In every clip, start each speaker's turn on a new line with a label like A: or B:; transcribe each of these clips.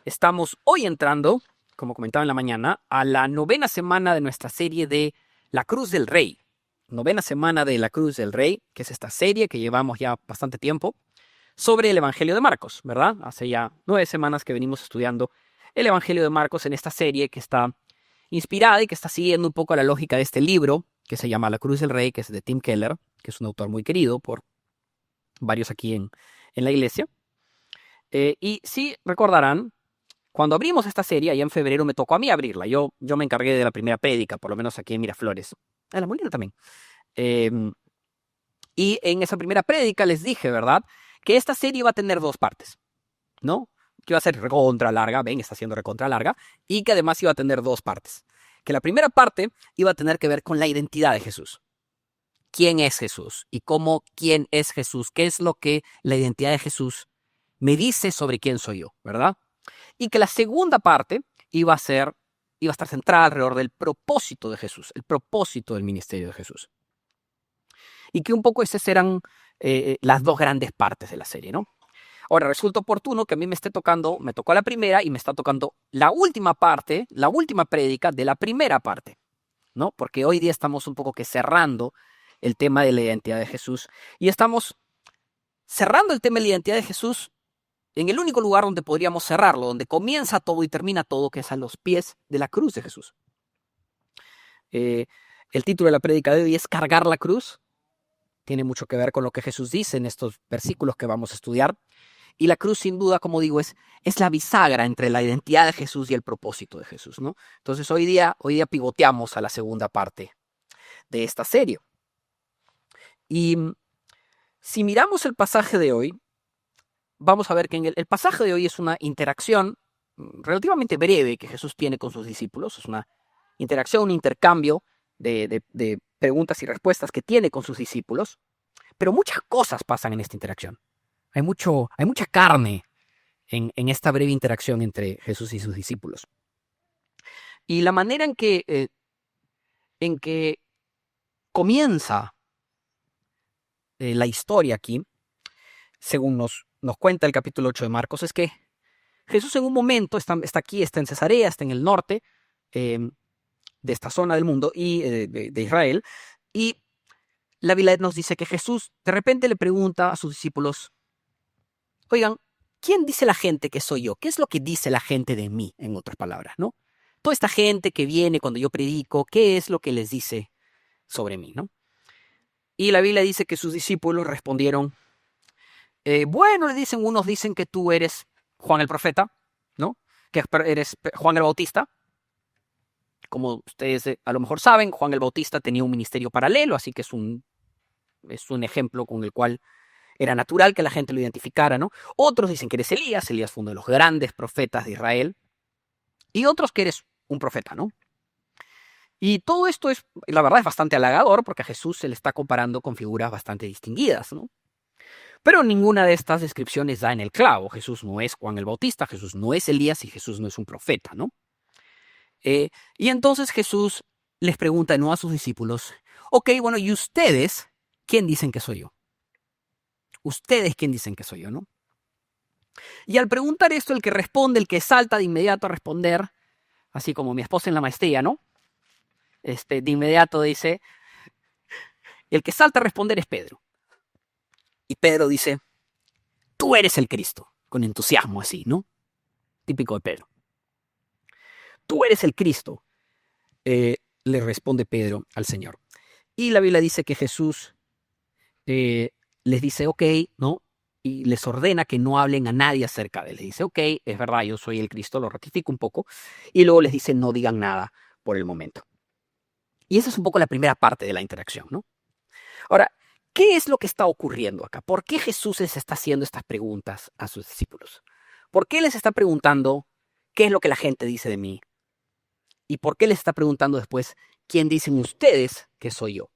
A: Estamos hoy entrando, como comentaba en la mañana, a la 9ª semana de nuestra serie de La Cruz del Rey. 9ª semana de La Cruz del Rey, que es esta serie que llevamos ya bastante tiempo, sobre el Evangelio de Marcos, ¿verdad? Hace ya 9 semanas que venimos estudiando el Evangelio de Marcos en esta serie que está inspirada y que está siguiendo un poco la lógica de este libro, que se llama La Cruz del Rey, que es de Tim Keller, que es un autor muy querido por varios aquí en la iglesia. Y sí recordarán, cuando abrimos esta serie, allá en febrero me tocó a mí abrirla. Yo me encargué de la primera prédica, por lo menos aquí en Miraflores. En La Molina también. Eh, y en esa primera prédica les dije, ¿verdad? Que esta serie iba a tener 2 partes, ¿no? Que iba a ser recontra larga, ven, está siendo recontra larga, y que además iba a tener 2 partes. Que la primera parte iba a tener que ver con la identidad de Jesús. ¿Quién es Jesús? Y cómo quién es Jesús. ¿Qué es lo que la identidad de Jesús me dice sobre quién soy yo, ¿verdad? Y que la segunda parte iba a estar centrada alrededor del propósito de Jesús, el propósito del ministerio de Jesús. Y que un poco esas eran las 2 grandes partes de la serie, ¿no? Ahora, resulta oportuno que a mí me tocó la primera y me está tocando la última parte, la última prédica de la primera parte, ¿no? Porque hoy día estamos un poco que cerrando el tema de la identidad de Jesús y estamos cerrando el tema de la identidad de Jesús en el único lugar donde podríamos cerrarlo, donde comienza todo y termina todo, que es a los pies de la cruz de Jesús. El título de la prédica de hoy es Cargar la cruz. Tiene mucho que ver con lo que Jesús dice en estos versículos que vamos a estudiar. Y la cruz, sin duda, como digo, es la bisagra entre la identidad de Jesús y el propósito de Jesús, ¿no? Entonces, hoy día pivoteamos a la segunda parte de esta serie. Y si miramos el pasaje de hoy, vamos a ver que en el pasaje de hoy es una interacción relativamente breve que Jesús tiene con sus discípulos. Es una interacción, un intercambio de preguntas y respuestas que tiene con sus discípulos. Pero muchas cosas pasan en esta interacción. Hay mucha carne en esta breve interacción entre Jesús y sus discípulos. Y la manera en que comienza la historia aquí, según nos cuenta el capítulo 8 de Marcos, es que Jesús en un momento está aquí, está en Cesarea, está en el norte de esta zona del mundo y de Israel, y la Biblia nos dice que Jesús de repente le pregunta a sus discípulos, oigan, ¿quién dice la gente que soy yo? ¿Qué es lo que dice la gente de mí, en otras palabras, ¿no? Toda esta gente que viene cuando yo predico, ¿qué es lo que les dice sobre mí, ¿no? Y la Biblia dice que sus discípulos respondieron, bueno, unos dicen que tú eres Juan el profeta, ¿no? Que eres Juan el Bautista. Como ustedes a lo mejor saben, Juan el Bautista tenía un ministerio paralelo, así que es un ejemplo con el cual era natural que la gente lo identificara, ¿no? Otros dicen que eres Elías fue uno de los grandes profetas de Israel, y otros que eres un profeta, ¿no? Y todo esto la verdad, es bastante halagador porque a Jesús se le está comparando con figuras bastante distinguidas, ¿no? Pero ninguna de estas descripciones da en el clavo. Jesús no es Juan el Bautista, Jesús no es Elías y Jesús no es un profeta, ¿no? Y entonces Jesús les pregunta ¿no? a sus discípulos, ok, bueno, ¿y ustedes quién dicen que soy yo? ¿Ustedes quién dicen que soy yo, no? Y al preguntar esto, el que responde, el que salta de inmediato a responder, así como mi esposa en la maestría, ¿no? De inmediato dice, el que salta a responder es Pedro. Y Pedro dice, tú eres el Cristo, con entusiasmo así, ¿no? Típico de Pedro. Tú eres el Cristo, le responde Pedro al Señor. Y la Biblia dice que Jesús les dice, ok, ¿no? Y les ordena que no hablen a nadie acerca de él. Les dice, ok, es verdad, yo soy el Cristo, lo ratifico un poco. Y luego les dice, no digan nada por el momento. Y esa es un poco la primera parte de la interacción, ¿no? Ahora, ¿qué es lo que está ocurriendo acá? ¿Por qué Jesús les está haciendo estas preguntas a sus discípulos? ¿Por qué les está preguntando qué es lo que la gente dice de mí? ¿Y por qué les está preguntando después quién dicen ustedes que soy yo?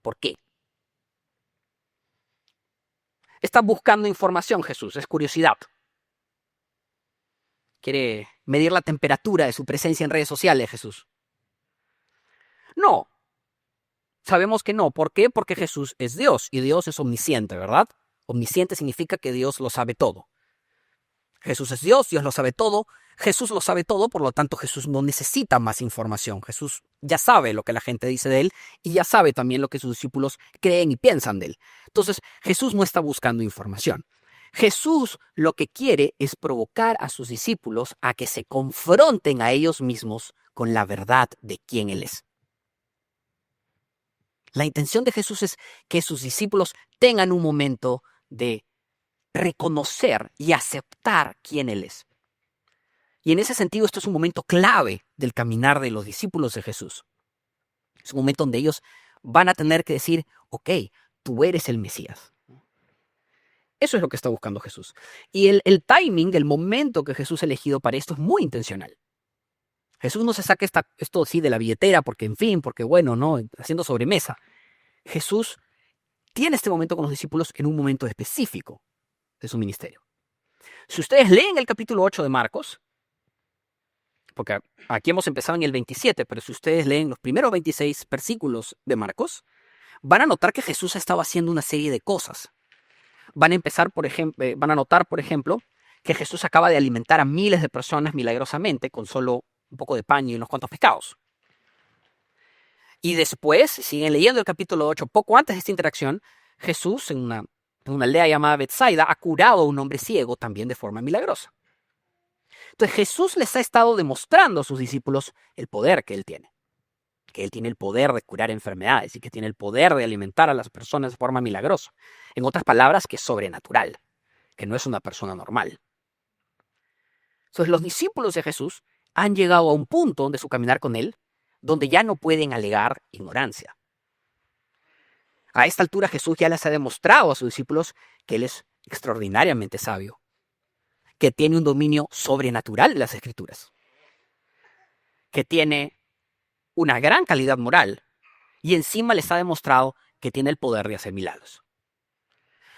A: ¿Por qué? Está buscando información Jesús, es curiosidad. Quiere medir la temperatura de su presencia en redes sociales Jesús. No, sabemos que no. ¿Por qué? Porque Jesús es Dios y Dios es omnisciente, ¿verdad? Omnisciente significa que Dios lo sabe todo. Jesús es Dios, Dios lo sabe todo, Jesús lo sabe todo, por lo tanto Jesús no necesita más información. Jesús ya sabe lo que la gente dice de él y ya sabe también lo que sus discípulos creen y piensan de él. Entonces Jesús no está buscando información. Jesús lo que quiere es provocar a sus discípulos a que se confronten a ellos mismos con la verdad de quién Él es. La intención de Jesús es que sus discípulos tengan un momento de reconocer y aceptar quién Él es. Y en ese sentido, esto es un momento clave del caminar de los discípulos de Jesús. Es un momento donde ellos van a tener que decir, ok, tú eres el Mesías. Eso es lo que está buscando Jesús. Y el timing, el momento que Jesús ha elegido para esto es muy intencional. Jesús no se saca esto sí de la billetera porque, en fin, porque bueno, no, haciendo sobremesa. Jesús tiene este momento con los discípulos en un momento específico de su ministerio. Si ustedes leen el capítulo 8 de Marcos, porque aquí hemos empezado en el 27, pero si ustedes leen los primeros 26 versículos de Marcos, van a notar que Jesús estaba haciendo una serie de cosas. Van a notar, por ejemplo, que Jesús acaba de alimentar a miles de personas milagrosamente con solo un poco de pan y unos cuantos pescados. Y después, siguen leyendo el capítulo 8, poco antes de esta interacción, Jesús, en una aldea llamada Betsaida, ha curado a un hombre ciego también de forma milagrosa. Entonces Jesús les ha estado demostrando a sus discípulos el poder que Él tiene. Que Él tiene el poder de curar enfermedades y que tiene el poder de alimentar a las personas de forma milagrosa. En otras palabras, que es sobrenatural, que no es una persona normal. Entonces los discípulos de Jesús han llegado a un punto de su caminar con Él donde ya no pueden alegar ignorancia. A esta altura Jesús ya les ha demostrado a sus discípulos que Él es extraordinariamente sabio, que tiene un dominio sobrenatural de las Escrituras, que tiene una gran calidad moral y encima les ha demostrado que tiene el poder de hacer milagros.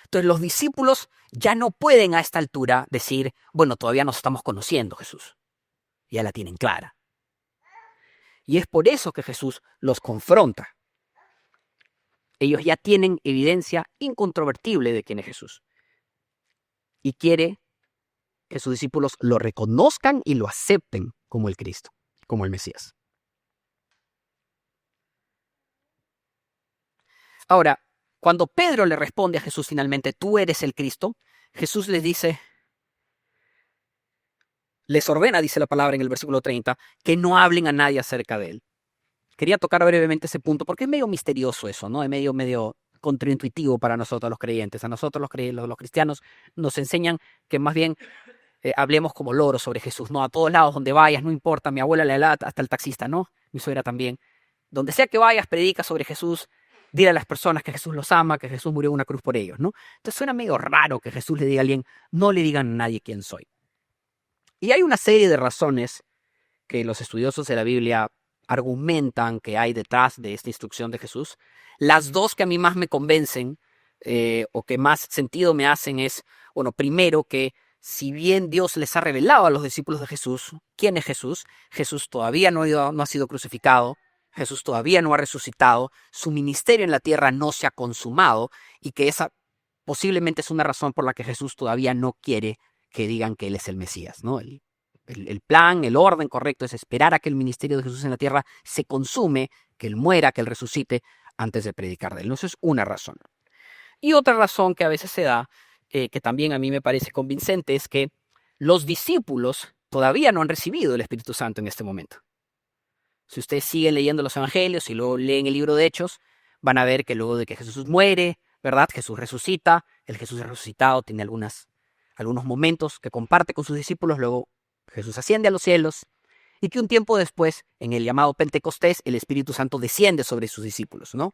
A: Entonces los discípulos ya no pueden a esta altura decir, bueno, todavía nos estamos conociendo, Jesús. Ya la tienen clara. Y es por eso que Jesús los confronta. Ellos ya tienen evidencia incontrovertible de quién es Jesús. Y quiere que sus discípulos lo reconozcan y lo acepten como el Cristo, como el Mesías. Ahora, cuando Pedro le responde a Jesús finalmente, tú eres el Cristo, Jesús les dice, les ordena, dice la palabra en el versículo 30, que no hablen a nadie acerca de él. Quería tocar brevemente ese punto porque es medio misterioso eso, ¿no? Es medio contraintuitivo para nosotros los creyentes. A nosotros los cristianos nos enseñan que más bien hablemos como loros sobre Jesús, ¿no? A todos lados donde vayas, no importa, mi abuela le da hasta el taxista, ¿no? Mi suegra también. Donde sea que vayas, predica sobre Jesús, dile a las personas que Jesús los ama, que Jesús murió en una cruz por ellos, ¿no? Entonces suena medio raro que Jesús le diga a alguien, no le digan a nadie quién soy. Y hay una serie de razones que los estudiosos de la Biblia argumentan que hay detrás de esta instrucción de Jesús. Las dos que a mí más me convencen o que más sentido me hacen es, bueno, primero que si bien Dios les ha revelado a los discípulos de Jesús quién es Jesús, Jesús todavía no ha sido crucificado, Jesús todavía no ha resucitado, su ministerio en la tierra no se ha consumado y que esa posiblemente es una razón por la que Jesús todavía no quiere que digan que Él es el Mesías, ¿no? El plan, el orden correcto es esperar a que el ministerio de Jesús en la tierra se consume, que Él muera, que Él resucite antes de predicar de Él. Eso es una razón. Y otra razón que a veces se da, que también a mí me parece convincente, es que los discípulos todavía no han recibido el Espíritu Santo en este momento. Si ustedes siguen leyendo los evangelios y luego leen el libro de Hechos, van a ver que luego de que Jesús muere, ¿verdad? Jesús resucita, el Jesús resucitado tiene algunos momentos que comparte con sus discípulos, luego Jesús asciende a los cielos y que un tiempo después, en el llamado Pentecostés, el Espíritu Santo desciende sobre sus discípulos, ¿no?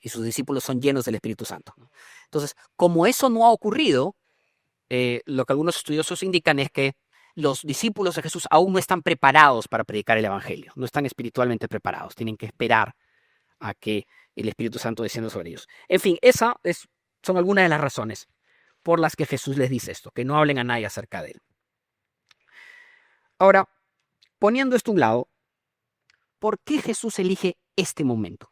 A: Y sus discípulos son llenos del Espíritu Santo, ¿no? Entonces, como eso no ha ocurrido, lo que algunos estudiosos indican es que los discípulos de Jesús aún no están preparados para predicar el Evangelio, no están espiritualmente preparados, tienen que esperar a que el Espíritu Santo descienda sobre ellos. En fin, son algunas de las razones por las que Jesús les dice esto, que no hablen a nadie acerca de él. Ahora, poniendo esto a un lado, ¿por qué Jesús elige este momento?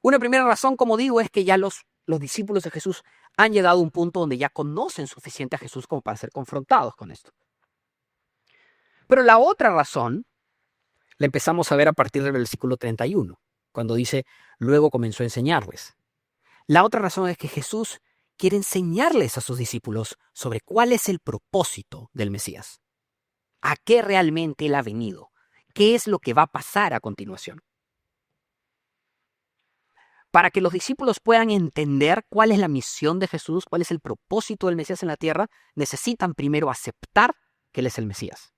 A: Una primera razón, como digo, es que ya los los discípulos de Jesús han llegado a un punto donde ya conocen suficiente a Jesús como para ser confrontados con esto. Pero la otra razón la empezamos a ver a partir del versículo 31, cuando dice, luego comenzó a enseñarles. La otra razón es que Jesús quiere enseñarles a sus discípulos sobre cuál es el propósito del Mesías. ¿A qué realmente Él ha venido? ¿Qué es lo que va a pasar a continuación? Para que los discípulos puedan entender cuál es la misión de Jesús, cuál es el propósito del Mesías en la tierra, necesitan primero aceptar que Él es el Mesías.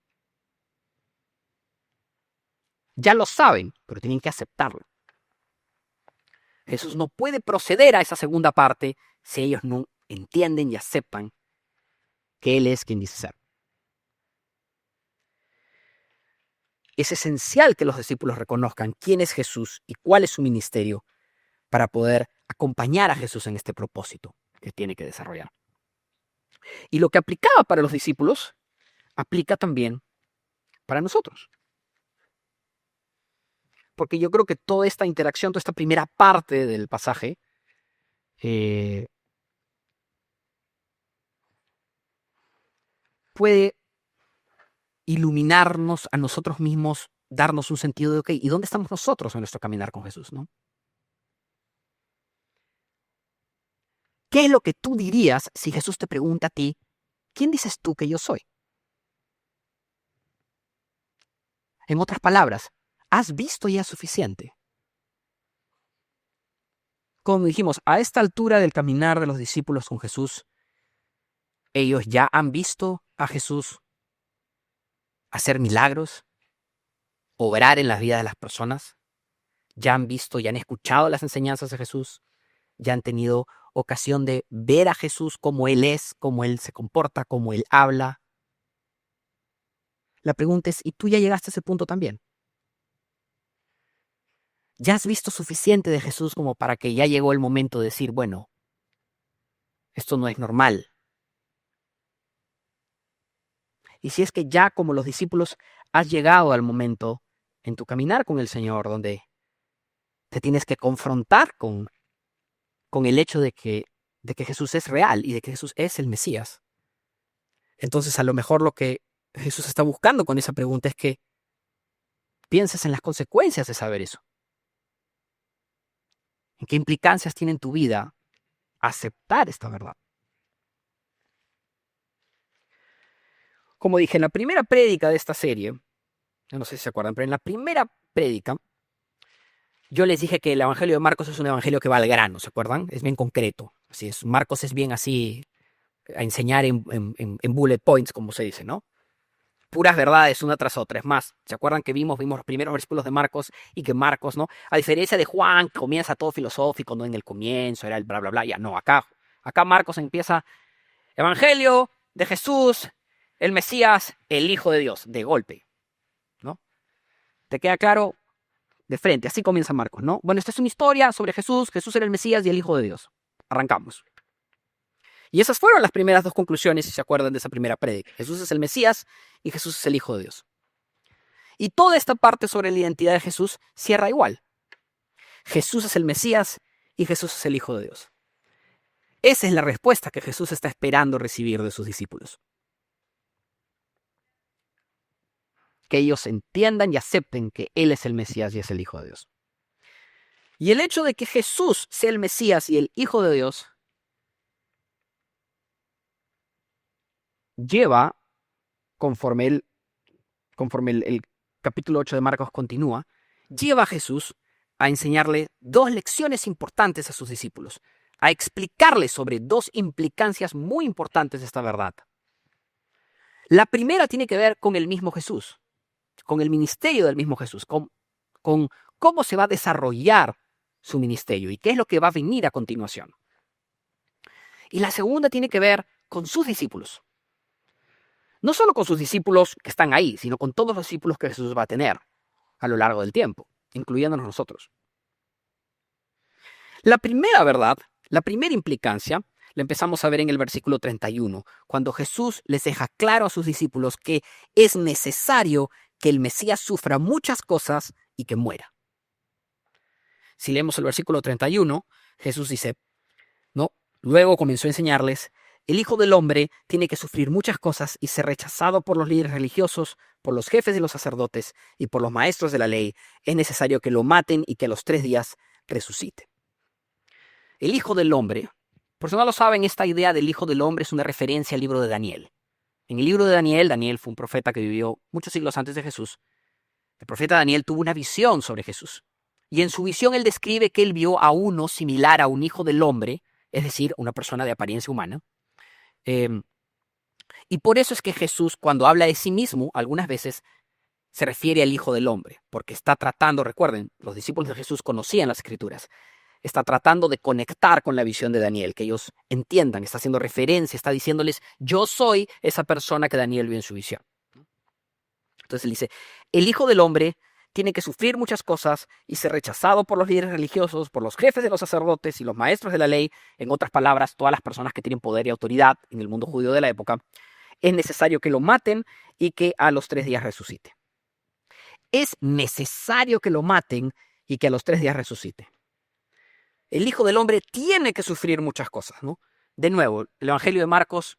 A: Ya lo saben, pero tienen que aceptarlo. Jesús no puede proceder a esa segunda parte si ellos no entienden y aceptan que Él es quien dice ser. Es esencial que los discípulos reconozcan quién es Jesús y cuál es su ministerio para poder acompañar a Jesús en este propósito que tiene que desarrollar. Y lo que aplicaba para los discípulos, aplica también para nosotros. Porque yo creo que toda esta interacción, toda esta primera parte del pasaje, puede iluminarnos a nosotros mismos, darnos un sentido de, ok, ¿y dónde estamos nosotros en nuestro caminar con Jesús, no? ¿Qué es lo que tú dirías si Jesús te pregunta a ti, ¿quién dices tú que yo soy? En otras palabras, ¿has visto ya suficiente? Como dijimos, a esta altura del caminar de los discípulos con Jesús, ellos ya han visto a Jesús hacer milagros, obrar en la vida de las personas, ya han visto, ya han escuchado las enseñanzas de Jesús, ya han tenido ocasión de ver a Jesús como Él es, cómo Él se comporta, cómo Él habla. La pregunta es, ¿y tú ya llegaste a ese punto también? ¿Ya has visto suficiente de Jesús como para que ya llegó el momento de decir, bueno, esto no es normal? Y si es que ya como los discípulos has llegado al momento en tu caminar con el Señor donde te tienes que confrontar con el hecho de que Jesús es real y de que Jesús es el Mesías. Entonces a lo mejor lo que Jesús está buscando con esa pregunta es que pienses en las consecuencias de saber eso. ¿En qué implicancias tiene en tu vida aceptar esta verdad? Como dije, en la primera prédica de esta serie, no sé si se acuerdan, pero en la primera prédica yo les dije que el Evangelio de Marcos es un evangelio que va al grano, ¿se acuerdan? Es bien concreto. Así es, Marcos es bien así, a enseñar en bullet points, como se dice, ¿no? Puras verdades una tras otra. Es más, ¿se acuerdan que vimos los primeros versículos de Marcos y que Marcos, ¿no? A diferencia de Juan, que comienza todo filosófico, ¿no? En el comienzo era el bla, bla, bla, ya no, acá Marcos empieza Evangelio de Jesús, el Mesías, el Hijo de Dios, de golpe, ¿no? ¿Te queda claro? De frente, así comienza Marcos, ¿no? Bueno, esta es una historia sobre Jesús, Jesús era el Mesías y el Hijo de Dios. Arrancamos. Y esas fueron las primeras dos conclusiones, si se acuerdan de esa primera prédica. Jesús es el Mesías y Jesús es el Hijo de Dios. Y toda esta parte sobre la identidad de Jesús cierra igual. Jesús es el Mesías y Jesús es el Hijo de Dios. Esa es la respuesta que Jesús está esperando recibir de sus discípulos. Que ellos entiendan y acepten que Él es el Mesías y es el Hijo de Dios. Y el hecho de que Jesús sea el Mesías y el Hijo de Dios lleva, conforme el capítulo 8 de Marcos continúa, lleva a Jesús a enseñarle dos lecciones importantes a sus discípulos, a explicarles sobre dos implicancias muy importantes de esta verdad. La primera tiene que ver con el mismo Jesús, con el ministerio del mismo Jesús, con cómo se va a desarrollar su ministerio y qué es lo que va a venir a continuación. Y la segunda tiene que ver con sus discípulos. No solo con sus discípulos que están ahí, sino con todos los discípulos que Jesús va a tener a lo largo del tiempo, incluyéndonos nosotros. La primera verdad, la primera implicancia, la empezamos a ver en el versículo 31, cuando Jesús les deja claro a sus discípulos que es necesario que el Mesías sufra muchas cosas y que muera. Si leemos el versículo 31, Jesús dice, Luego comenzó a enseñarles: el Hijo del Hombre tiene que sufrir muchas cosas y ser rechazado por los líderes religiosos, por los jefes de los sacerdotes y por los maestros de la ley. Es necesario que lo maten y que a los 3 días resucite. El Hijo del Hombre, por si no lo saben, esta idea del Hijo del Hombre es una referencia al libro de Daniel. En el libro de Daniel, Daniel fue un profeta que vivió muchos siglos antes de Jesús. El profeta Daniel tuvo una visión sobre Jesús. Y en su visión él describe que él vio a uno similar a un hijo del hombre, es decir, una persona de apariencia humana. Y por eso es que Jesús, cuando habla de sí mismo, algunas veces se refiere al Hijo del Hombre, porque está tratando, recuerden, los discípulos de Jesús conocían las Escrituras, está tratando de conectar con la visión de Daniel, que ellos entiendan, está haciendo referencia, está diciéndoles: yo soy esa persona que Daniel vio en su visión. Entonces él dice: el Hijo del Hombre tiene que sufrir muchas cosas y ser rechazado por los líderes religiosos, por los jefes de los sacerdotes y los maestros de la ley, en otras palabras, todas las personas que tienen poder y autoridad en el mundo judío de la época. Es necesario que lo maten y que a los 3 días resucite. Es necesario que lo maten y que a los 3 días resucite. El Hijo del Hombre tiene que sufrir muchas cosas, ¿no? De nuevo, el Evangelio de Marcos,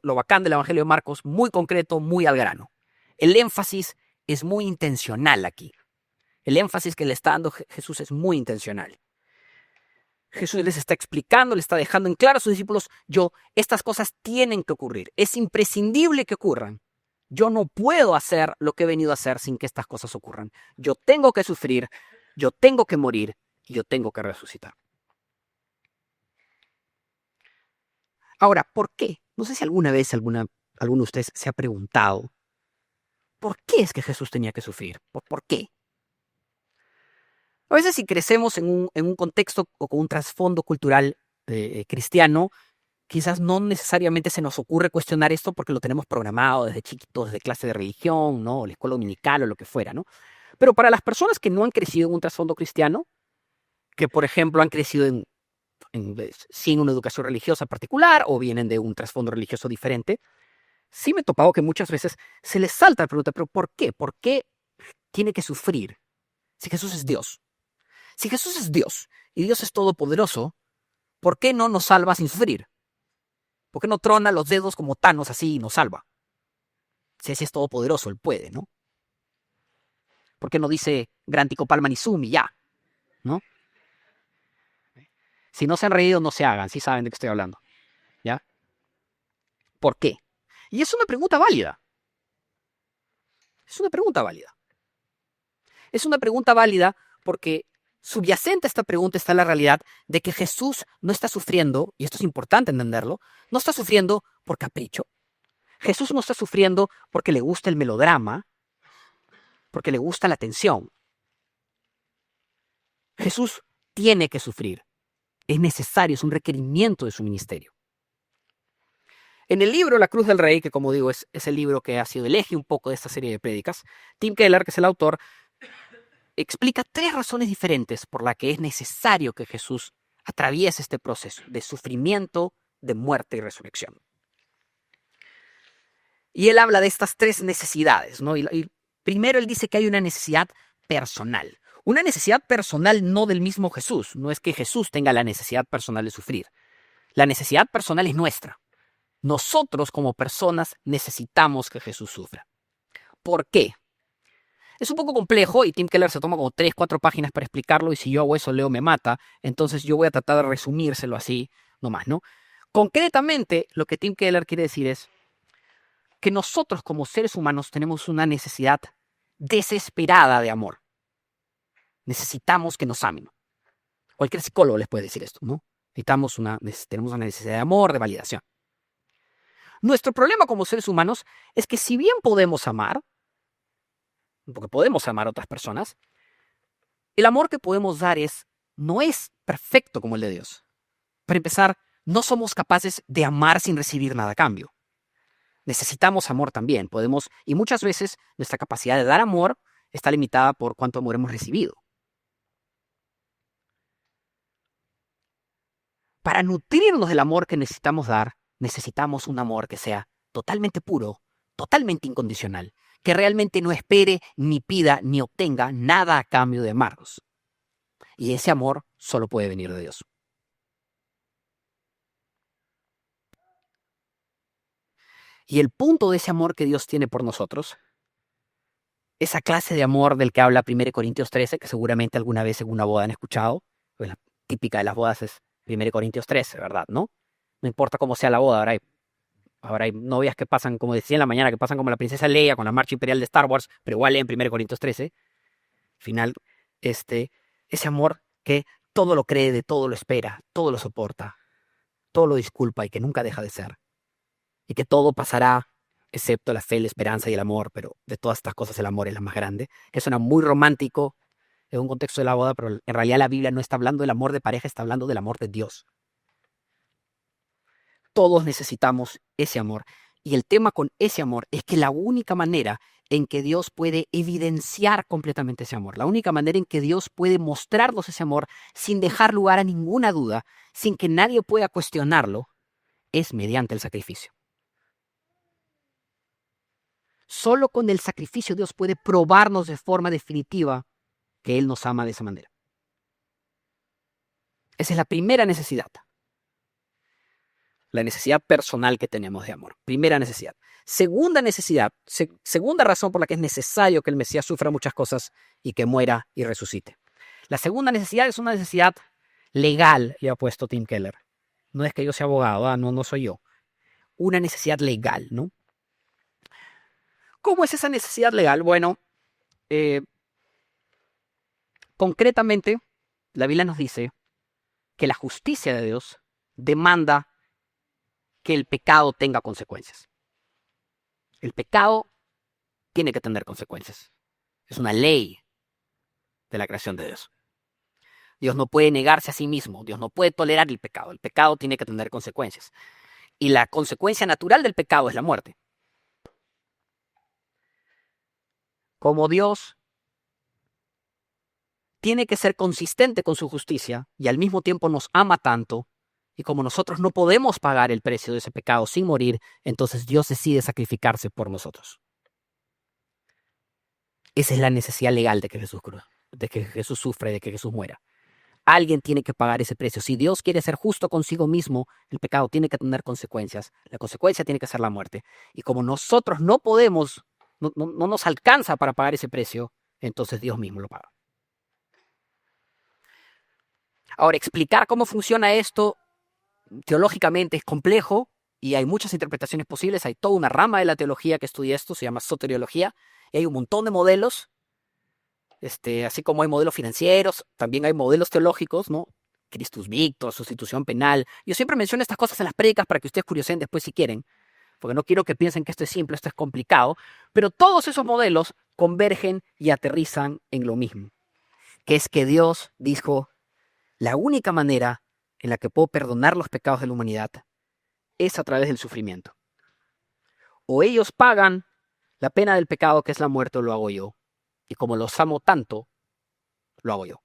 A: lo bacán del Evangelio de Marcos, muy concreto, muy al grano. El énfasis es muy intencional aquí. El énfasis que le está dando Jesús es muy intencional. Jesús les está explicando, le está dejando en claro a sus discípulos: estas cosas tienen que ocurrir. Es imprescindible que ocurran. Yo no puedo hacer lo que he venido a hacer sin que estas cosas ocurran. Yo tengo que sufrir, yo tengo que morir y yo tengo que resucitar. Ahora, ¿por qué? No sé si alguna vez alguno de ustedes se ha preguntado: ¿por qué es que Jesús tenía que sufrir? ¿Por qué? A veces, si crecemos en un contexto o con un trasfondo cultural cristiano, quizás no necesariamente se nos ocurre cuestionar esto porque lo tenemos programado desde chiquitos, desde clase de religión, ¿no? O la escuela dominical o lo que fuera, ¿no? Pero para las personas que no han crecido en un trasfondo cristiano, que por ejemplo han crecido sin una educación religiosa particular o vienen de un trasfondo religioso diferente, sí me he topado que muchas veces se les salta la pregunta: ¿pero por qué? ¿Por qué tiene que sufrir si Jesús es Dios? Si Jesús es Dios y Dios es todopoderoso, ¿por qué no nos salva sin sufrir? ¿Por qué no trona los dedos como Thanos así y nos salva? Si ese es todopoderoso, él puede, ¿no? ¿Por qué no dice Grantico Palman y Zoom y ya? ¿No? Si no se han reído, no se hagan, si saben de qué estoy hablando. ¿Ya? ¿Por qué? Y es una pregunta válida. Es una pregunta válida. Es una pregunta válida porque subyacente a esta pregunta está la realidad de que Jesús no está sufriendo, y esto es importante entenderlo, no está sufriendo por capricho. Jesús no está sufriendo porque le gusta el melodrama, porque le gusta la tensión. Jesús tiene que sufrir. Es necesario, es un requerimiento de su ministerio. En el libro La Cruz del Rey, que como digo es el libro que ha sido el eje un poco de esta serie de prédicas, Tim Keller, que es el autor, explica 3 razones diferentes por las que es necesario que Jesús atraviese este proceso de sufrimiento, de muerte y resurrección. Y él habla de estas 3 necesidades, ¿no? Y primero él dice que hay una necesidad personal. Una necesidad personal no del mismo Jesús. No es que Jesús tenga la necesidad personal de sufrir. La necesidad personal es nuestra. Nosotros como personas necesitamos que Jesús sufra. ¿Por qué? Es un poco complejo y Tim Keller se toma como 3, 4 páginas para explicarlo, y si yo hago eso, Leo me mata. Entonces yo voy a tratar de resumírselo así nomás, ¿no? Concretamente, lo que Tim Keller quiere decir es que nosotros como seres humanos tenemos una necesidad desesperada de amor. Necesitamos que nos amen. Cualquier psicólogo les puede decir esto, ¿no? Tenemos una necesidad de amor, de validación. Nuestro problema como seres humanos es que si bien podemos amar, porque podemos amar a otras personas, el amor que podemos dar no es perfecto como el de Dios. Para empezar, no somos capaces de amar sin recibir nada a cambio. Necesitamos amor también, y muchas veces nuestra capacidad de dar amor está limitada por cuánto amor hemos recibido. Para nutrirnos del amor que necesitamos dar, necesitamos un amor que sea totalmente puro, totalmente incondicional, que realmente no espere, ni pida, ni obtenga nada a cambio de amarnos. Y ese amor solo puede venir de Dios. Y el punto de ese amor que Dios tiene por nosotros, esa clase de amor del que habla 1 Corintios 13, que seguramente alguna vez en una boda han escuchado, pues la típica de las bodas es 1 Corintios 13, ¿verdad? ¿No? No importa cómo sea la boda, ahora hay novias que pasan, como decía en la mañana, que pasan como la princesa Leia con la marcha imperial de Star Wars, pero igual leen 1 Corintios 13. Al final, ese amor que todo lo cree, de todo lo espera, todo lo soporta, todo lo disculpa y que nunca deja de ser. Y que todo pasará, excepto la fe, la esperanza y el amor, pero de todas estas cosas el amor es la más grande, que suena muy romántico en un contexto de la boda, pero en realidad la Biblia no está hablando del amor de pareja, está hablando del amor de Dios. Todos necesitamos ese amor. Y el tema con ese amor es que la única manera en que Dios puede evidenciar completamente ese amor, la única manera en que Dios puede mostrarnos ese amor sin dejar lugar a ninguna duda, sin que nadie pueda cuestionarlo, es mediante el sacrificio. Solo con el sacrificio Dios puede probarnos de forma definitiva que Él nos ama de esa manera. Esa es la primera necesidad. La necesidad personal que tenemos de amor. Primera necesidad. Segunda necesidad, segunda razón por la que es necesario que el Mesías sufra muchas cosas y que muera y resucite. La segunda necesidad es una necesidad legal, le ha puesto Tim Keller. No es que yo sea abogado, no soy yo. Una necesidad legal, ¿no? ¿Cómo es esa necesidad legal? Bueno, concretamente, la Biblia nos dice que la justicia de Dios demanda que el pecado tenga consecuencias. El pecado tiene que tener consecuencias. Es una ley de la creación de Dios. Dios no puede negarse a sí mismo. Dios no puede tolerar el pecado. El pecado tiene que tener consecuencias. Y la consecuencia natural del pecado es la muerte. Como Dios tiene que ser consistente con su justicia y al mismo tiempo nos ama tanto, y como nosotros no podemos pagar el precio de ese pecado sin morir, entonces Dios decide sacrificarse por nosotros. Esa es la necesidad legal de que Jesús sufra, de que Jesús muera. Alguien tiene que pagar ese precio. Si Dios quiere ser justo consigo mismo, el pecado tiene que tener consecuencias. La consecuencia tiene que ser la muerte. Y como nosotros no podemos, no nos alcanza para pagar ese precio, entonces Dios mismo lo paga. Ahora, explicar cómo funciona esto teológicamente es complejo y hay muchas interpretaciones posibles. Hay toda una rama de la teología que estudia esto, se llama soteriología, y hay un montón de modelos. Así como hay modelos financieros, también hay modelos teológicos, ¿no? Christus Victor, sustitución penal. Yo siempre menciono estas cosas en las prédicas para que ustedes curiosen después si quieren, porque no quiero que piensen que esto es simple, esto es complicado, pero todos esos modelos convergen y aterrizan en lo mismo, que es que Dios dijo, la única manera en la que puedo perdonar los pecados de la humanidad es a través del sufrimiento. O ellos pagan la pena del pecado, que es la muerte, o lo hago yo. Y como los amo tanto, lo hago yo.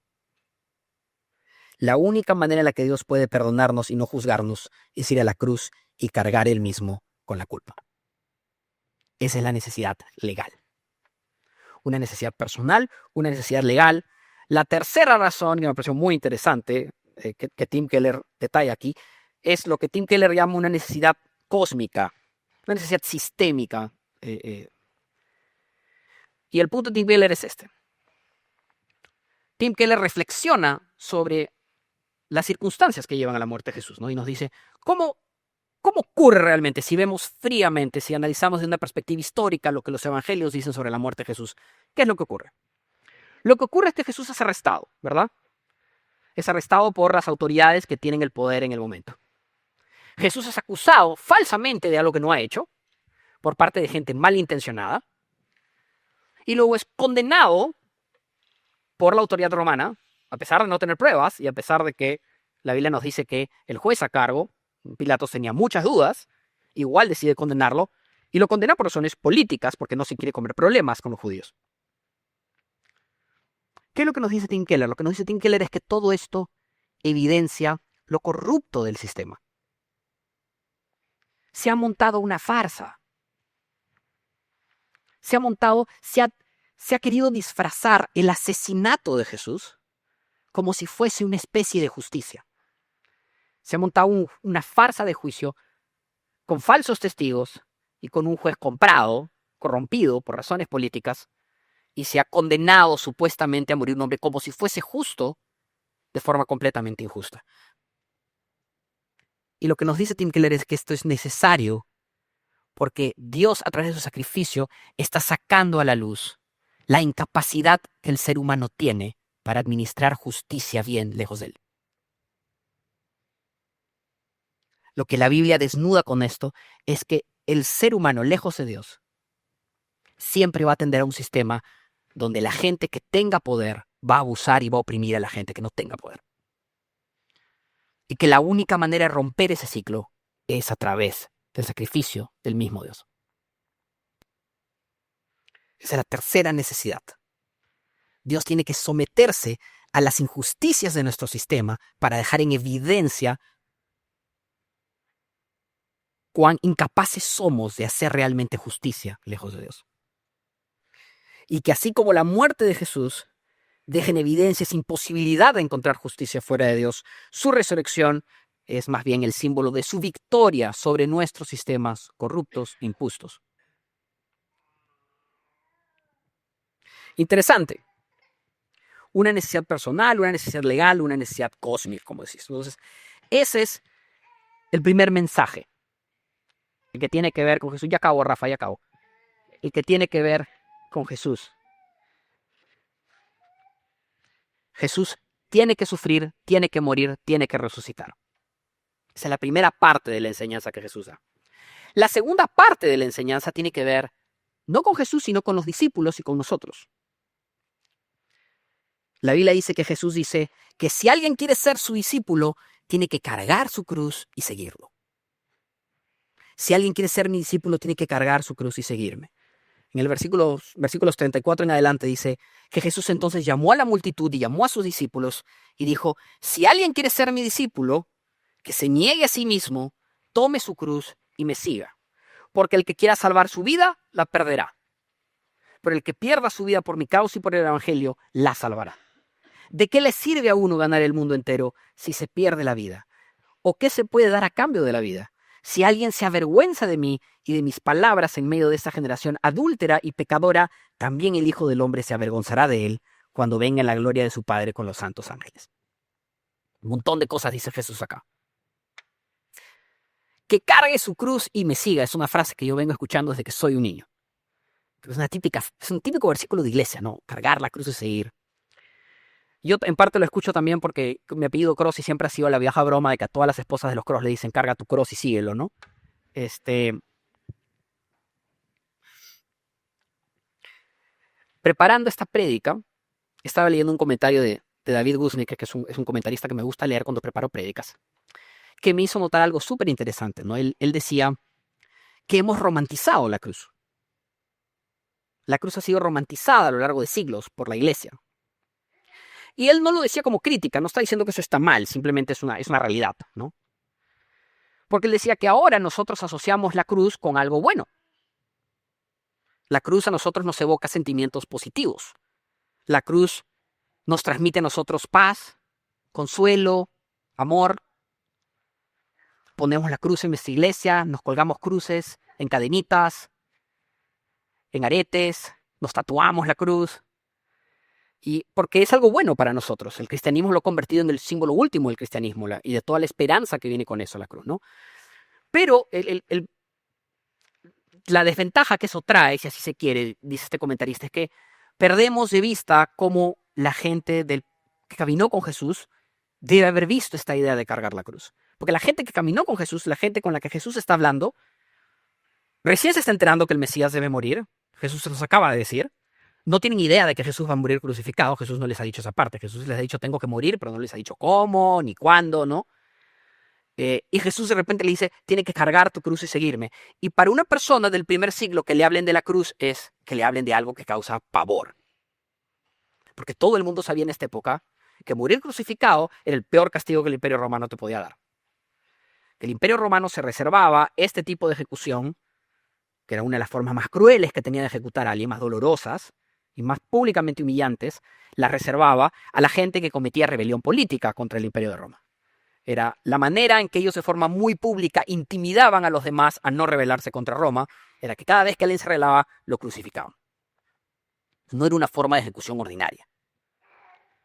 A: La única manera en la que Dios puede perdonarnos y no juzgarnos es ir a la cruz y cargar Él mismo con la culpa. Esa es la necesidad legal. Una necesidad personal, una necesidad legal. La tercera razón, que me pareció muy interesante, que Tim Keller detalla aquí, es lo que Tim Keller llama una necesidad cósmica, una necesidad sistémica. Y el punto de Tim Keller es este. Tim Keller reflexiona sobre las circunstancias que llevan a la muerte de Jesús, ¿no? Y nos dice, ¿cómo ocurre realmente si vemos fríamente, si analizamos de una perspectiva histórica lo que los evangelios dicen sobre la muerte de Jesús? ¿Qué es lo que ocurre? Lo que ocurre es que Jesús es arrestado, ¿verdad? Es arrestado por las autoridades que tienen el poder en el momento. Jesús es acusado falsamente de algo que no ha hecho por parte de gente malintencionada y luego es condenado por la autoridad romana, a pesar de no tener pruebas y a pesar de que la Biblia nos dice que el juez a cargo, Pilatos, tenía muchas dudas, igual decide condenarlo y lo condena por razones políticas porque no se quiere comer problemas con los judíos. ¿Qué es lo que nos dice Tim Keller? Lo que nos dice Tim Keller es que todo esto evidencia lo corrupto del sistema. Se ha montado una farsa. Se ha querido disfrazar el asesinato de Jesús como si fuese una especie de justicia. Se ha montado una farsa de juicio con falsos testigos, y con un juez comprado, corrompido por razones políticas, y se ha condenado supuestamente a morir un hombre como si fuese justo, de forma completamente injusta. Y lo que nos dice Tim Keller es que esto es necesario porque Dios, a través de su sacrificio, está sacando a la luz la incapacidad que el ser humano tiene para administrar justicia bien lejos de él. Lo que la Biblia desnuda con esto es que el ser humano, lejos de Dios, siempre va a tender a un sistema donde la gente que tenga poder va a abusar y va a oprimir a la gente que no tenga poder. Y que la única manera de romper ese ciclo es a través del sacrificio del mismo Dios. Esa es la tercera necesidad. Dios tiene que someterse a las injusticias de nuestro sistema para dejar en evidencia cuán incapaces somos de hacer realmente justicia lejos de Dios. Y que así como la muerte de Jesús deja en evidencia esa imposibilidad de encontrar justicia fuera de Dios, su resurrección es más bien el símbolo de su victoria sobre nuestros sistemas corruptos e injustos. Interesante. Una necesidad personal, una necesidad legal, una necesidad cósmica, como decís. Entonces, ese es el primer mensaje. El que tiene que ver con Jesús. Ya acabo, Rafa, ya acabo. El que tiene que ver con Jesús. Jesús tiene que sufrir, tiene que morir, tiene que resucitar. Esa es la primera parte de la enseñanza que Jesús da. La segunda parte de la enseñanza tiene que ver no con Jesús, sino con los discípulos y con nosotros. La Biblia dice que Jesús dice que si alguien quiere ser su discípulo, tiene que cargar su cruz y seguirlo. Si alguien quiere ser mi discípulo, tiene que cargar su cruz y seguirme. En el versículos 34 en adelante dice que Jesús entonces llamó a la multitud y llamó a sus discípulos y dijo, si alguien quiere ser mi discípulo, que se niegue a sí mismo, tome su cruz y me siga. Porque el que quiera salvar su vida, la perderá. Pero el que pierda su vida por mi causa y por el evangelio, la salvará. ¿De qué le sirve a uno ganar el mundo entero si se pierde la vida? ¿O qué se puede dar a cambio de la vida? Si alguien se avergüenza de mí y de mis palabras en medio de esta generación adúltera y pecadora, también el Hijo del Hombre se avergonzará de él cuando venga en la gloria de su Padre con los santos ángeles. Un montón de cosas dice Jesús acá. Que cargue su cruz y me siga es una frase que yo vengo escuchando desde que soy un niño. Es un típico versículo de iglesia, ¿no? Cargar la cruz y seguir. Yo en parte lo escucho también porque mi apellido Cross y siempre ha sido la vieja broma de que a todas las esposas de los Cross le dicen carga tu cross y síguelo, ¿no? Preparando esta prédica, estaba leyendo un comentario de David Guznick, que es un comentarista que me gusta leer cuando preparo prédicas, que me hizo notar algo súper interesante, ¿no? Él decía que hemos romantizado la cruz. La cruz ha sido romantizada a lo largo de siglos por la iglesia. Y él no lo decía como crítica, no está diciendo que eso está mal, simplemente es una realidad, ¿no? Porque él decía que ahora nosotros asociamos la cruz con algo bueno. La cruz a nosotros nos evoca sentimientos positivos. La cruz nos transmite a nosotros paz, consuelo, amor. Ponemos la cruz en nuestra iglesia, nos colgamos cruces en cadenitas, en aretes, nos tatuamos la cruz. Y porque es algo bueno para nosotros. El cristianismo lo ha convertido en el símbolo último del cristianismo y de toda la esperanza que viene con eso, la cruz, ¿no? Pero la desventaja que eso trae, si así se quiere, dice este comentarista, es que perdemos de vista cómo la gente que caminó con Jesús debe haber visto esta idea de cargar la cruz. Porque la gente que caminó con Jesús, la gente con la que Jesús está hablando, recién se está enterando que el Mesías debe morir. Jesús se los acaba de decir. No tienen idea de que Jesús va a morir crucificado. Jesús no les ha dicho esa parte. Jesús les ha dicho tengo que morir, pero no les ha dicho cómo, ni cuándo, ¿no? Y Jesús de repente le dice, tiene que cargar tu cruz y seguirme. Y para una persona del primer siglo que le hablen de la cruz es que le hablen de algo que causa pavor. Porque todo el mundo sabía en esta época que morir crucificado era el peor castigo que el Imperio Romano te podía dar. El Imperio Romano se reservaba este tipo de ejecución, que era una de las formas más crueles que tenía de ejecutar a alguien, más dolorosas y más públicamente humillantes, la reservaba a la gente que cometía rebelión política contra el Imperio de Roma. Era la manera en que ellos de forma muy pública intimidaban a los demás a no rebelarse contra Roma, era que cada vez que alguien se rebelaba, lo crucificaban. No era una forma de ejecución ordinaria.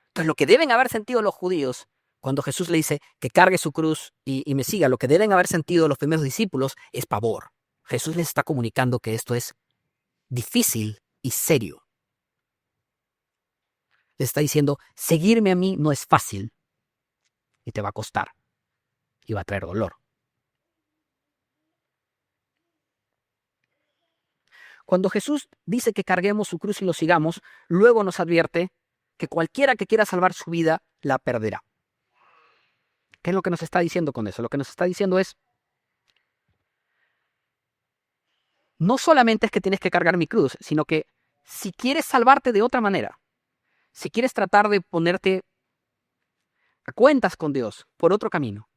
A: Entonces, lo que deben haber sentido los judíos cuando Jesús le dice que cargue su cruz y me siga, lo que deben haber sentido los primeros discípulos es pavor. Jesús les está comunicando que esto es difícil y serio. Les está diciendo, seguirme a mí no es fácil y te va a costar y va a traer dolor. Cuando Jesús dice que carguemos su cruz y lo sigamos, luego nos advierte que cualquiera que quiera salvar su vida la perderá. ¿Qué es lo que nos está diciendo con eso? Lo que nos está diciendo es, no solamente es que tienes que cargar mi cruz, sino que si quieres salvarte de otra manera, si quieres tratar de ponerte a cuentas con Dios por otro camino,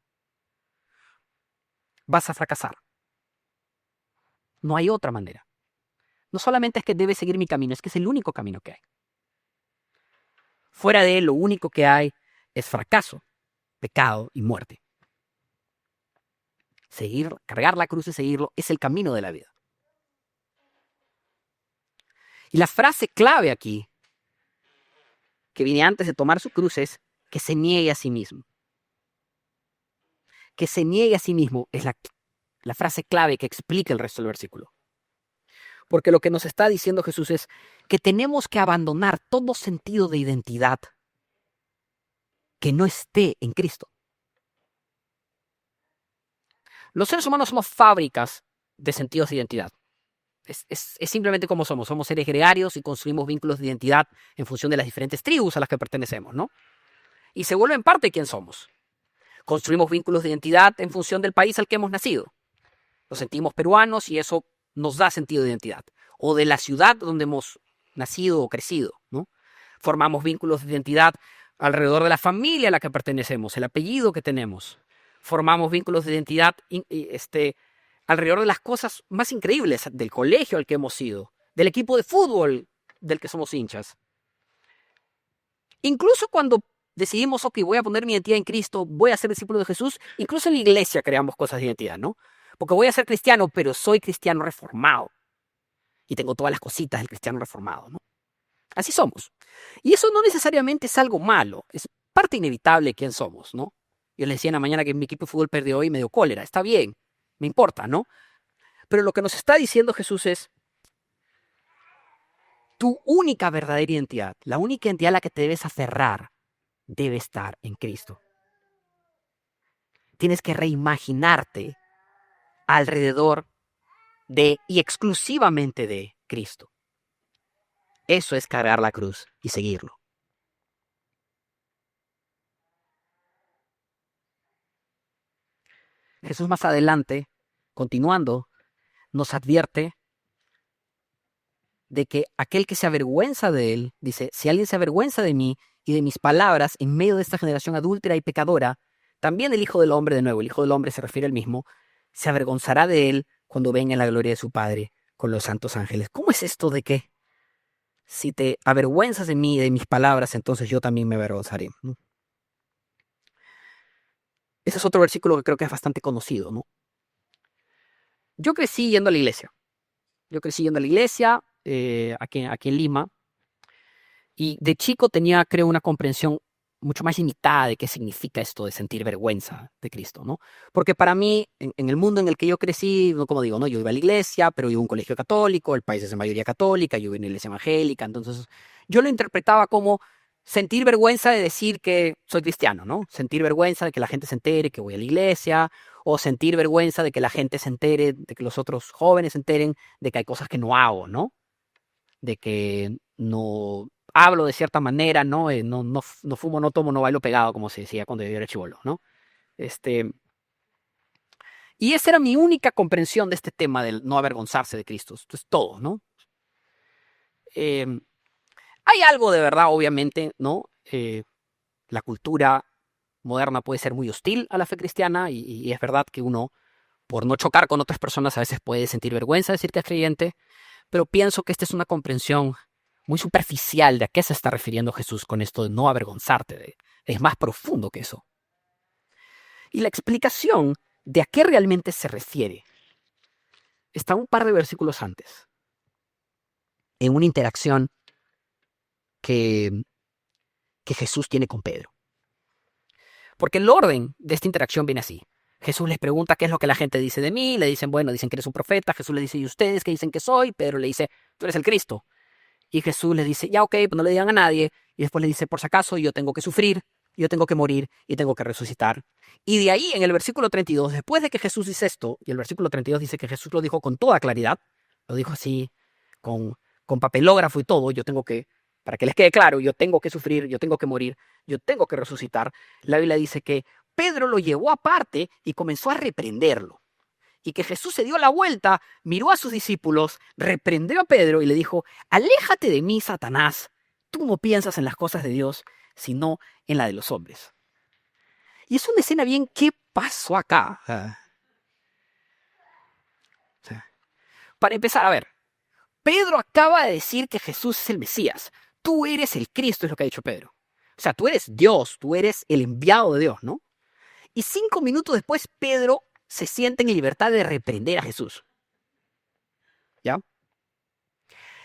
A: vas a fracasar. No hay otra manera. No solamente es que debes seguir mi camino, es que es el único camino que hay. Fuera de él, lo único que hay es fracaso, pecado y muerte. Cargar la cruz y seguirlo es el camino de la vida. Y la frase clave aquí, que viene antes de tomar su cruz, es que se niegue a sí mismo. Que se niegue a sí mismo es la frase clave que explica el resto del versículo. Porque lo que nos está diciendo Jesús es que tenemos que abandonar todo sentido de identidad que no esté en Cristo. Los seres humanos somos fábricas de sentidos de identidad. Es simplemente como somos. Somos seres gregarios y construimos vínculos de identidad en función de las diferentes tribus a las que pertenecemos, ¿no? Y se vuelven parte de quién somos. Construimos vínculos de identidad en función del país al que hemos nacido. Nos sentimos peruanos y eso nos da sentido de identidad. O de la ciudad donde hemos nacido o crecido, ¿no? Formamos vínculos de identidad alrededor de la familia a la que pertenecemos, el apellido que tenemos. Formamos vínculos de identidad alrededor de las cosas más increíbles, del colegio al que hemos ido, del equipo de fútbol del que somos hinchas. Incluso cuando decidimos, ok, voy a poner mi identidad en Cristo, voy a ser discípulo de Jesús, incluso en la iglesia creamos cosas de identidad, ¿no? Porque voy a ser cristiano, pero soy cristiano reformado. Y tengo todas las cositas del cristiano reformado, ¿no? Así somos. Y eso no necesariamente es algo malo, es parte inevitable de quién somos, ¿no? Yo les decía en la mañana que mi equipo de fútbol perdió hoy y me dio cólera, está bien, me importa, ¿no? Pero lo que nos está diciendo Jesús es, tu única verdadera identidad, la única identidad a la que te debes aferrar, debe estar en Cristo. Tienes que reimaginarte alrededor de y exclusivamente de Cristo. Eso es cargar la cruz y seguirlo. Jesús más adelante, continuando, nos advierte de que aquel que se avergüenza de él, dice, si alguien se avergüenza de mí y de mis palabras en medio de esta generación adúltera y pecadora, también el Hijo del Hombre, de nuevo, el Hijo del Hombre se refiere al mismo, se avergonzará de él cuando venga en la gloria de su Padre con los santos ángeles. ¿Cómo es esto de que si te avergüenzas de mí y de mis palabras, entonces yo también me avergonzaré? Ese es otro versículo que creo que es bastante conocido, ¿no? Yo crecí yendo a la iglesia. Aquí en Lima. Y de chico tenía, creo, una comprensión mucho más limitada de qué significa esto de sentir vergüenza de Cristo, ¿no? Porque para mí, en el mundo en el que yo crecí, como digo, ¿no? Yo iba a la iglesia, pero iba a un colegio católico, el país es de mayoría católica, yo iba en la iglesia evangélica, entonces yo lo interpretaba como sentir vergüenza de decir que soy cristiano, ¿no? Sentir vergüenza de que la gente se entere que voy a la iglesia, o sentir vergüenza de que la gente se entere, de que los otros jóvenes se enteren de que hay cosas que no hago, ¿no? De que no hablo de cierta manera, ¿no? No fumo, no tomo, no bailo pegado, como se decía cuando yo era chibolo, ¿no? Y esa era mi única comprensión de este tema del no avergonzarse de Cristo. Esto es todo, ¿no? Hay algo de verdad, obviamente, ¿no? La cultura moderna puede ser muy hostil a la fe cristiana y es verdad que uno, por no chocar con otras personas, a veces puede sentir vergüenza de decir que es creyente, pero pienso que esta es una comprensión muy superficial de a qué se está refiriendo Jesús con esto de no avergonzarte. Es más profundo que eso. Y la explicación de a qué realmente se refiere está un par de versículos antes, en una interacción que Jesús tiene con Pedro. Porque el orden de esta interacción viene así. Jesús les pregunta qué es lo que la gente dice de mí. Le dicen, bueno, dicen que eres un profeta. Jesús le dice, ¿y ustedes qué dicen que soy? Pedro le dice, tú eres el Cristo. Y Jesús les dice, ya ok, pues no le digan a nadie. Y después le dice, por si acaso, yo tengo que sufrir, yo tengo que morir y tengo que resucitar. Y de ahí, en el versículo 32, después de que Jesús dice esto, y el versículo 32 dice que Jesús lo dijo con toda claridad, lo dijo así, con papelógrafo y todo, yo tengo que, para que les quede claro, yo tengo que sufrir, yo tengo que morir, yo tengo que resucitar. La Biblia dice que Pedro lo llevó aparte y comenzó a reprenderlo. Y que Jesús se dio la vuelta, miró a sus discípulos, reprendió a Pedro y le dijo, aléjate de mí, Satanás, tú no piensas en las cosas de Dios, sino en la de los hombres. Y es una escena bien, ¿qué pasó acá? Para empezar, a ver, Pedro acaba de decir que Jesús es el Mesías. Tú eres el Cristo, es lo que ha dicho Pedro. O sea, tú eres Dios, tú eres el enviado de Dios, ¿no? Y 5 minutos después, Pedro se siente en libertad de reprender a Jesús. ¿Ya?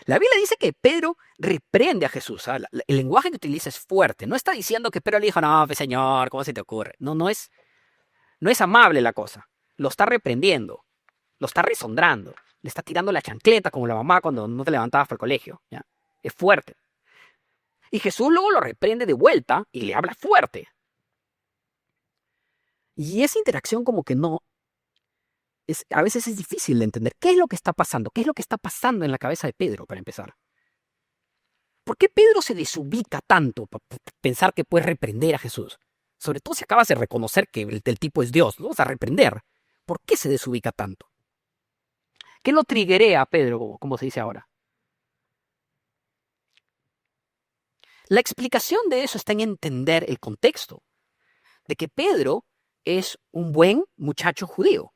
A: La Biblia dice que Pedro reprende a Jesús. ¿Ah? El lenguaje que utiliza es fuerte. No está diciendo que Pedro le dijo, no, pues, Señor, ¿cómo se te ocurre? No es amable la cosa. Lo está reprendiendo, lo está resondrando, le está tirando la chancleta como la mamá cuando no te levantabas para el colegio. ¿Ya? Es fuerte. Y Jesús luego lo reprende de vuelta y le habla fuerte. Y esa interacción como que no... a veces es difícil de entender. ¿Qué es lo que está pasando? ¿Qué es lo que está pasando en la cabeza de Pedro, para empezar? ¿Por qué Pedro se desubica tanto para pensar que puede reprender a Jesús? Sobre todo si acabas de reconocer que el tipo es Dios, ¿no? O sea, reprender. ¿Por qué se desubica tanto? ¿Qué lo triguea a Pedro, como se dice ahora? La explicación de eso está en entender el contexto, de que Pedro es un buen muchacho judío.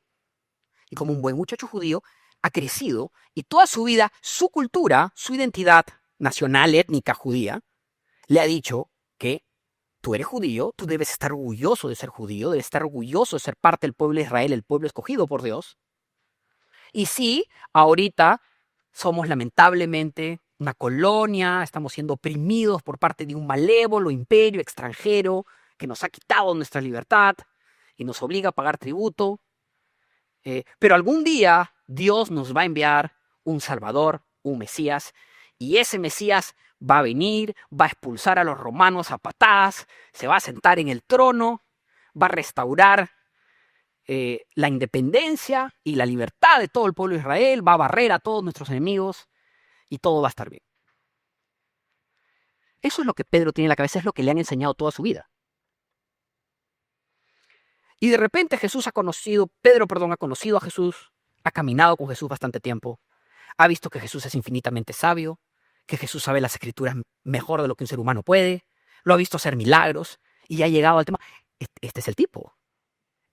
A: Y como un buen muchacho judío, ha crecido y toda su vida, su cultura, su identidad nacional, étnica judía, le ha dicho que tú eres judío, tú debes estar orgulloso de ser judío, debes estar orgulloso de ser parte del pueblo de Israel, el pueblo escogido por Dios. Y sí, ahorita somos lamentablemente una colonia, estamos siendo oprimidos por parte de un malévolo imperio extranjero que nos ha quitado nuestra libertad y nos obliga a pagar tributo. Pero algún día Dios nos va a enviar un Salvador, un Mesías, y ese Mesías va a venir, va a expulsar a los romanos a patadas, se va a sentar en el trono, va a restaurar la independencia y la libertad de todo el pueblo de Israel, va a barrer a todos nuestros enemigos y todo va a estar bien. Eso es lo que Pedro tiene en la cabeza, es lo que le han enseñado toda su vida. Y de repente Pedro ha conocido a Jesús, ha caminado con Jesús bastante tiempo, ha visto que Jesús es infinitamente sabio, que Jesús sabe las escrituras mejor de lo que un ser humano puede, lo ha visto hacer milagros y ha llegado al tema, este es el tipo,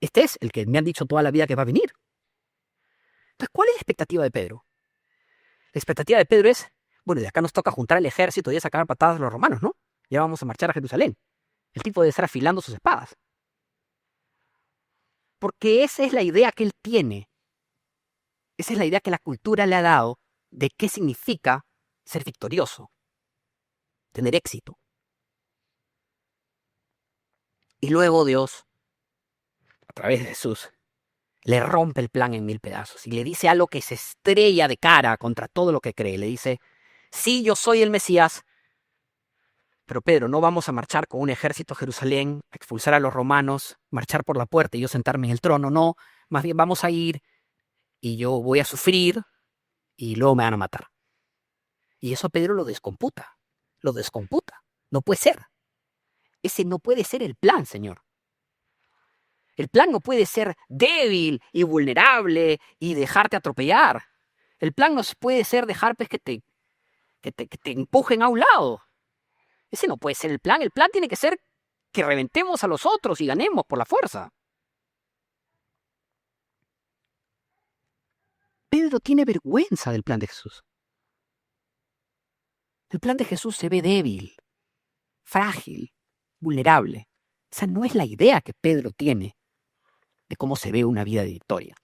A: este es el que me han dicho toda la vida que va a venir. Entonces, ¿cuál es la expectativa de Pedro? La expectativa de Pedro es, bueno, de acá nos toca juntar el ejército y sacar patadas a los romanos, ¿no? Ya vamos a marchar a Jerusalén. El tipo debe estar afilando sus espadas. Porque esa es la idea que él tiene. Esa es la idea que la cultura le ha dado de qué significa ser victorioso, tener éxito. Y luego Dios, a través de Jesús, le rompe el plan en 1000 pedazos y le dice algo que se estrella de cara contra todo lo que cree. Le dice, sí, yo soy el Mesías, pero Pedro, no vamos a marchar con un ejército a Jerusalén, a expulsar a los romanos, marchar por la puerta y yo sentarme en el trono, no, más bien vamos a ir y yo voy a sufrir y luego me van a matar. Y eso a Pedro lo descomputa. No puede ser. Ese no puede ser el plan, Señor. El plan no puede ser débil y vulnerable y dejarte atropellar. El plan no puede ser dejar pues, que te empujen a un lado. Ese no puede ser el plan. El plan tiene que ser que reventemos a los otros y ganemos por la fuerza. Pedro tiene vergüenza del plan de Jesús. El plan de Jesús se ve débil, frágil, vulnerable. Esa no es la idea que Pedro tiene de cómo se ve una vida de victoria.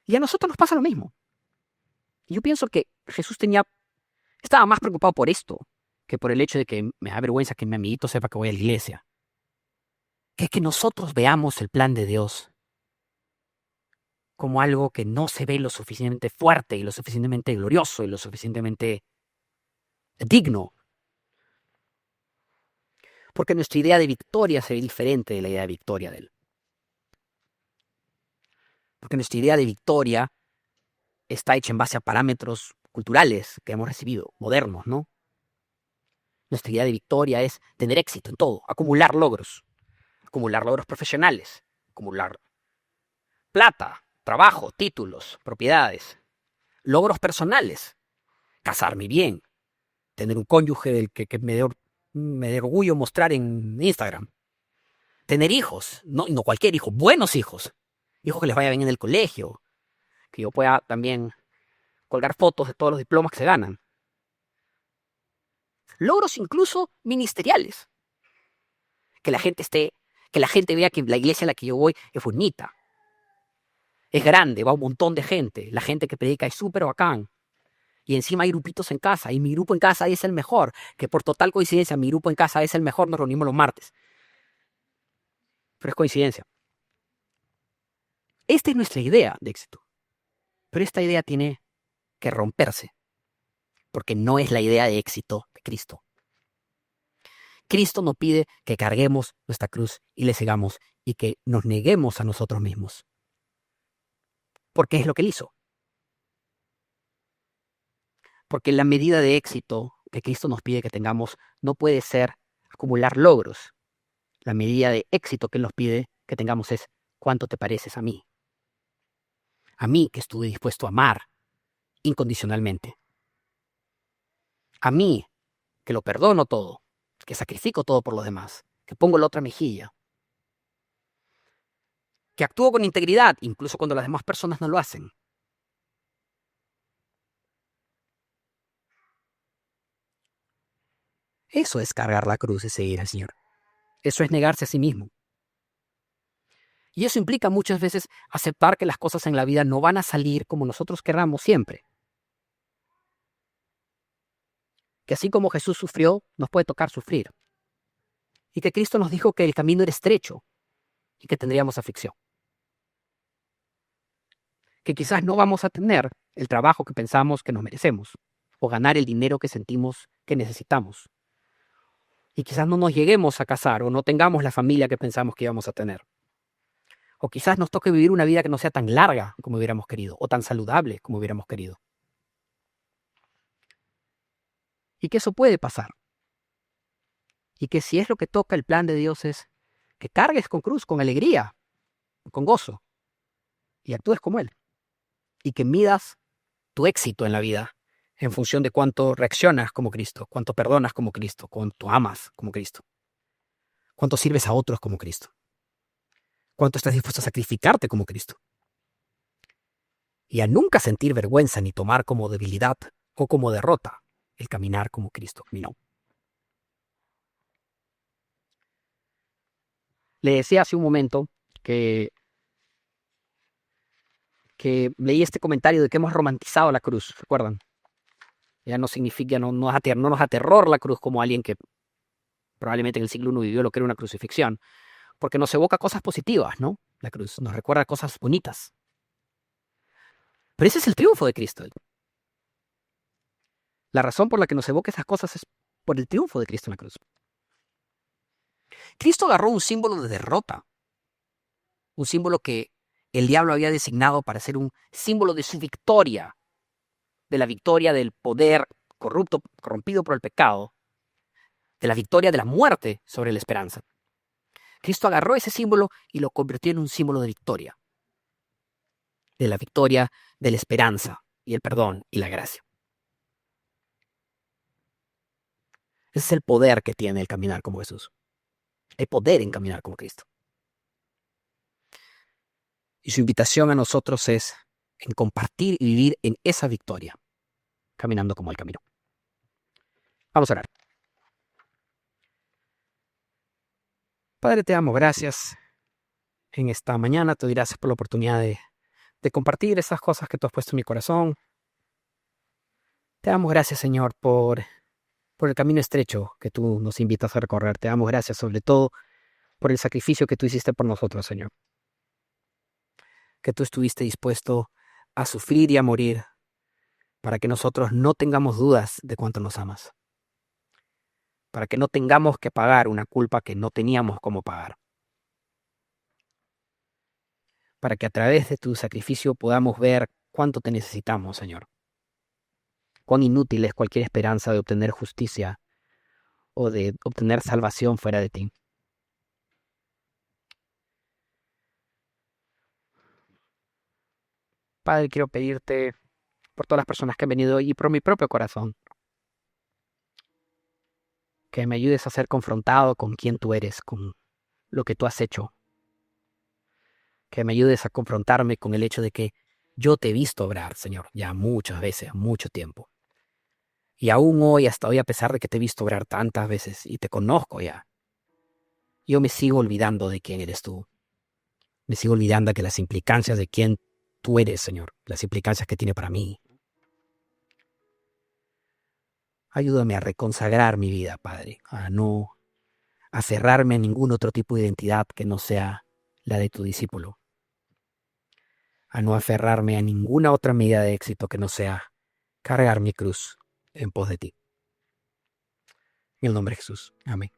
A: Y a nosotros nos pasa lo mismo. Yo pienso que Jesús estaba más preocupado por esto que por el hecho de que me da vergüenza que mi amiguito sepa que voy a la iglesia. Que es que nosotros veamos el plan de Dios como algo que no se ve lo suficientemente fuerte y lo suficientemente glorioso y lo suficientemente digno. Porque nuestra idea de victoria se ve diferente de la idea de victoria de Él. Porque nuestra idea de victoria está hecha en base a parámetros culturales que hemos recibido, modernos, ¿no? Nuestra idea de victoria es tener éxito en todo, acumular logros profesionales, acumular plata, trabajo, títulos, propiedades, logros personales, casarme bien, tener un cónyuge del que me dé orgullo mostrar en Instagram, tener hijos, no cualquier hijo, buenos hijos que les vaya bien en el colegio, que yo pueda también colgar fotos de todos los diplomas que se ganan. Logros incluso ministeriales. Que la gente vea que la iglesia a la que yo voy es bonita. Es grande, va un montón de gente. La gente que predica es súper bacán. Y encima hay grupitos en casa. Y mi grupo en casa es el mejor. Que por total coincidencia, mi grupo en casa es el mejor. Nos reunimos los martes. Pero es coincidencia. Esta es nuestra idea de éxito. Pero esta idea tiene que romperse. Porque no es la idea de éxito de Cristo. Cristo nos pide que carguemos nuestra cruz y le sigamos y que nos neguemos a nosotros mismos. Porque es lo que Él hizo. Porque la medida de éxito que Cristo nos pide que tengamos no puede ser acumular logros. La medida de éxito que Él nos pide que tengamos es cuánto te pareces a mí. A mí que estuve dispuesto a amar incondicionalmente. A mí que lo perdono todo, que sacrifico todo por los demás, que pongo la otra mejilla. Que actúo con integridad, incluso cuando las demás personas no lo hacen. Eso es cargar la cruz y seguir al Señor. Eso es negarse a sí mismo. Y eso implica muchas veces aceptar que las cosas en la vida no van a salir como nosotros querramos siempre. Que así como Jesús sufrió, nos puede tocar sufrir. Y que Cristo nos dijo que el camino era estrecho y que tendríamos aflicción. Que quizás no vamos a tener el trabajo que pensamos que nos merecemos o ganar el dinero que sentimos que necesitamos. Y quizás no nos lleguemos a casar o no tengamos la familia que pensamos que íbamos a tener. O quizás nos toque vivir una vida que no sea tan larga como hubiéramos querido o tan saludable como hubiéramos querido. Y que eso puede pasar. Y que si es lo que toca, el plan de Dios es que cargues con cruz, con alegría, con gozo, y actúes como Él. Y que midas tu éxito en la vida en función de cuánto reaccionas como Cristo, cuánto perdonas como Cristo, cuánto amas como Cristo, cuánto sirves a otros como Cristo, cuánto estás dispuesto a sacrificarte como Cristo. Y a nunca sentir vergüenza ni tomar como debilidad o como derrota el caminar como Cristo caminó. Le decía hace un momento que leí este comentario de que hemos romantizado la cruz, ¿recuerdan? Ya no significa, no nos da terror la cruz como alguien que probablemente en el siglo I vivió lo que era una crucifixión, porque nos evoca cosas positivas, ¿no? La cruz nos recuerda cosas bonitas. Pero ese es el triunfo de Cristo. La razón por la que nos evoca esas cosas es por el triunfo de Cristo en la cruz. Cristo agarró un símbolo de derrota, un símbolo que el diablo había designado para ser un símbolo de su victoria, de la victoria del poder corrompido por el pecado, de la victoria de la muerte sobre la esperanza. Cristo agarró ese símbolo y lo convirtió en un símbolo de victoria, de la victoria de la esperanza y el perdón y la gracia. Ese es el poder que tiene el caminar como Jesús. Hay poder en caminar como Cristo. Y su invitación a nosotros es en compartir y vivir en esa victoria, caminando como el camino. Vamos a orar. Padre, te amo, gracias. en esta mañana. Te doy gracias por la oportunidad de compartir esas cosas que tú has puesto en mi corazón. Te damos gracias, Señor, por el camino estrecho que tú nos invitas a recorrer. Te damos gracias sobre todo por el sacrificio que tú hiciste por nosotros, Señor. Que tú estuviste dispuesto a sufrir y a morir para que nosotros no tengamos dudas de cuánto nos amas. Para que no tengamos que pagar una culpa que no teníamos cómo pagar. Para que a través de tu sacrificio podamos ver cuánto te necesitamos, Señor. Cuán inútil es cualquier esperanza de obtener justicia o de obtener salvación fuera de ti. Padre, quiero pedirte por todas las personas que han venido hoy y por mi propio corazón, que me ayudes a ser confrontado con quién tú eres, con lo que tú has hecho. Que me ayudes a confrontarme con el hecho de que yo te he visto obrar, Señor, ya muchas veces, mucho tiempo. Y aún hoy, hasta hoy, a pesar de que te he visto obrar tantas veces y te conozco ya, yo me sigo olvidando de quién eres tú. Me sigo olvidando que las implicancias de quién tú eres, Señor, las implicancias que tiene para mí. Ayúdame a reconsagrar mi vida, Padre, a no aferrarme a ningún otro tipo de identidad que no sea la de tu discípulo. A no aferrarme a ninguna otra medida de éxito que no sea cargar mi cruz en pos de ti. En el nombre de Jesús. Amén.